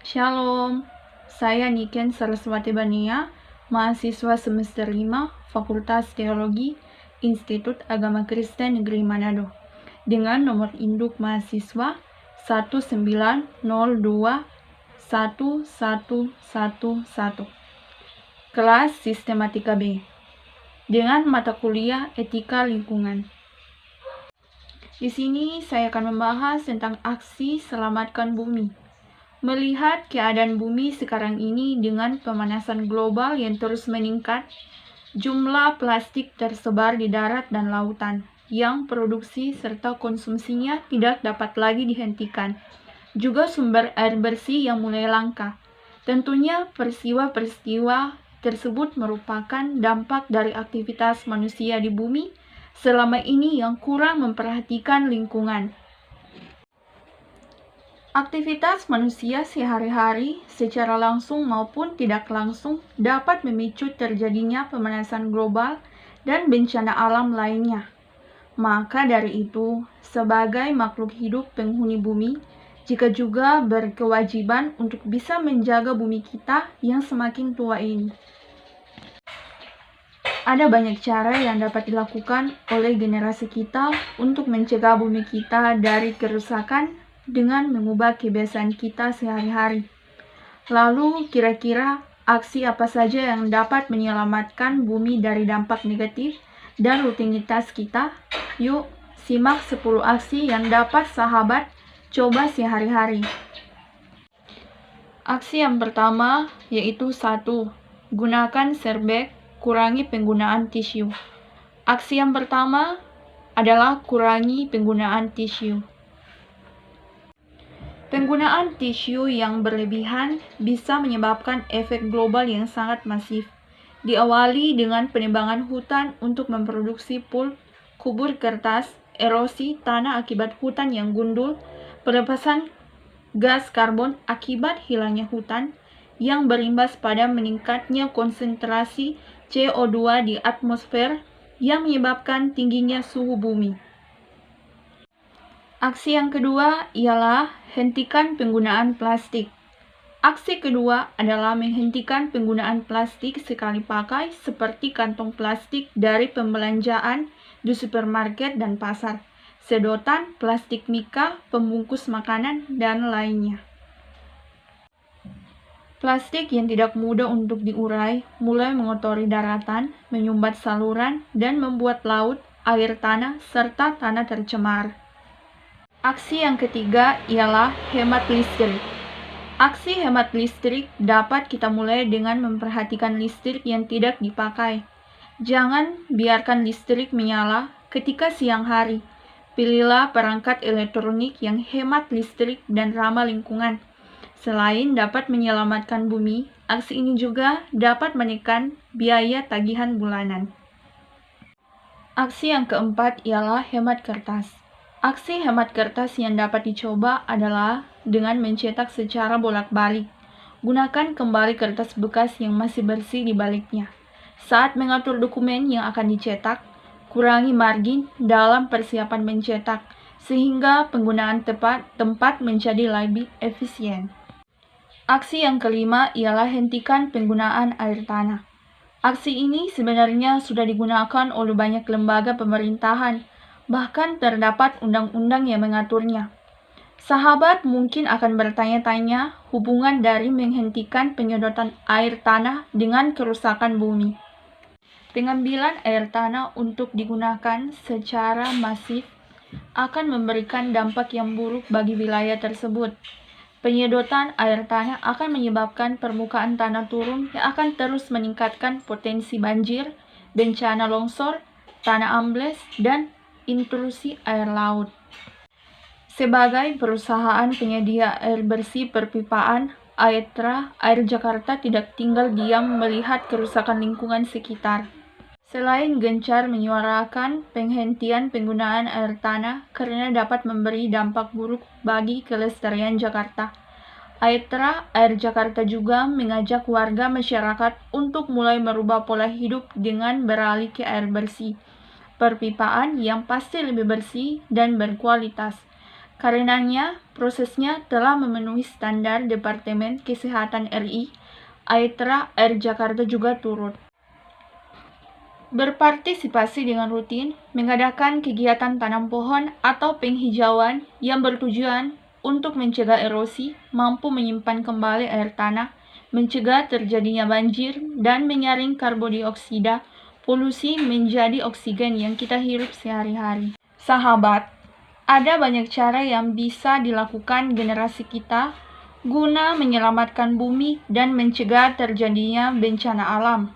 Shalom, saya Niken Saraswati Bania, mahasiswa semester 5, Fakultas Teologi, Institut Agama Kristen Negeri Manado, dengan nomor induk mahasiswa 190211111. Kelas Sistematika B, dengan mata kuliah Etika Lingkungan. Di sini saya akan membahas tentang aksi Selamatkan Bumi. Melihat keadaan bumi sekarang ini dengan pemanasan global yang terus meningkat, jumlah plastik tersebar di darat dan lautan, yang produksi serta konsumsinya tidak dapat lagi dihentikan. Juga sumber air bersih yang mulai langka. Tentunya peristiwa-peristiwa tersebut merupakan dampak dari aktivitas manusia di bumi selama ini yang kurang memperhatikan lingkungan. Aktivitas manusia sehari-hari secara langsung maupun tidak langsung dapat memicu terjadinya pemanasan global dan bencana alam lainnya. Maka dari itu, sebagai makhluk hidup penghuni bumi, jika juga berkewajiban untuk bisa menjaga bumi kita yang semakin tua ini. Ada banyak cara yang dapat dilakukan oleh generasi kita untuk mencegah bumi kita dari kerusakan dengan mengubah kebiasaan kita sehari-hari. Lalu, kira-kira aksi apa saja yang dapat menyelamatkan bumi dari dampak negatif dan rutinitas kita? Yuk, simak 10 aksi yang dapat sahabat coba sehari-hari. Aksi yang pertama yaitu 1. Gunakan serbag, kurangi penggunaan tisu. Aksi yang pertama adalah kurangi penggunaan tisu. Penggunaan tisu yang berlebihan bisa menyebabkan efek global yang sangat masif. Diawali dengan penebangan hutan untuk memproduksi pulp, kubur kertas, erosi tanah akibat hutan yang gundul, pelepasan gas karbon akibat hilangnya hutan, yang berimbas pada meningkatnya konsentrasi CO2 di atmosfer yang menyebabkan tingginya suhu bumi. Aksi yang kedua ialah hentikan penggunaan plastik. Aksi kedua adalah menghentikan penggunaan plastik sekali pakai seperti kantong plastik dari pembelanjaan di supermarket dan pasar, sedotan, plastik mika, pembungkus makanan, dan lainnya. Plastik yang tidak mudah untuk diurai mulai mengotori daratan, menyumbat saluran, dan membuat laut, air tanah, serta tanah tercemar. Aksi yang ketiga ialah hemat listrik. Aksi hemat listrik dapat kita mulai dengan memperhatikan listrik yang tidak dipakai. Jangan biarkan listrik menyala ketika siang hari. Pilihlah perangkat elektronik yang hemat listrik dan ramah lingkungan. Selain dapat menyelamatkan bumi, aksi ini juga dapat menekan biaya tagihan bulanan. Aksi yang keempat ialah hemat kertas. Aksi hemat kertas yang dapat dicoba adalah dengan mencetak secara bolak-balik. Gunakan kembali kertas bekas yang masih bersih di baliknya. Saat mengatur dokumen yang akan dicetak, kurangi margin dalam persiapan mencetak, sehingga penggunaan tempat menjadi lebih efisien. Aksi yang kelima ialah hentikan penggunaan air tanah. Aksi ini sebenarnya sudah digunakan oleh banyak lembaga pemerintahan, bahkan terdapat undang-undang yang mengaturnya. Sahabat mungkin akan bertanya-tanya hubungan dari menghentikan penyedotan air tanah dengan kerusakan bumi. Pengambilan air tanah untuk digunakan secara masif akan memberikan dampak yang buruk bagi wilayah tersebut. Penyedotan air tanah akan menyebabkan permukaan tanah turun yang akan terus meningkatkan potensi banjir, bencana longsor, tanah ambles, dan intrusi air laut. Sebagai perusahaan penyedia air bersih perpipaan, Aetra Air Jakarta tidak tinggal diam melihat kerusakan lingkungan sekitar. Selain gencar menyuarakan penghentian penggunaan air tanah karena dapat memberi dampak buruk bagi kelestarian Jakarta, Aetra Air Jakarta juga mengajak warga masyarakat untuk mulai merubah pola hidup dengan beralih ke air bersih perpipaan yang pasti lebih bersih dan berkualitas. Karenanya, prosesnya telah memenuhi standar Departemen Kesehatan RI, Aetra Air Jakarta juga turut berpartisipasi dengan rutin mengadakan kegiatan tanam pohon atau penghijauan yang bertujuan untuk mencegah erosi, mampu menyimpan kembali air tanah, mencegah terjadinya banjir, dan menyaring karbon dioksida, polusi menjadi oksigen yang kita hirup sehari-hari. Sahabat, ada banyak cara yang bisa dilakukan generasi kita guna menyelamatkan bumi dan mencegah terjadinya bencana alam.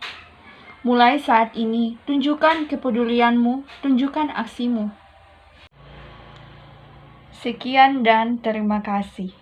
Mulai saat ini, tunjukkan kepedulianmu, tunjukkan aksimu. Sekian dan terima kasih.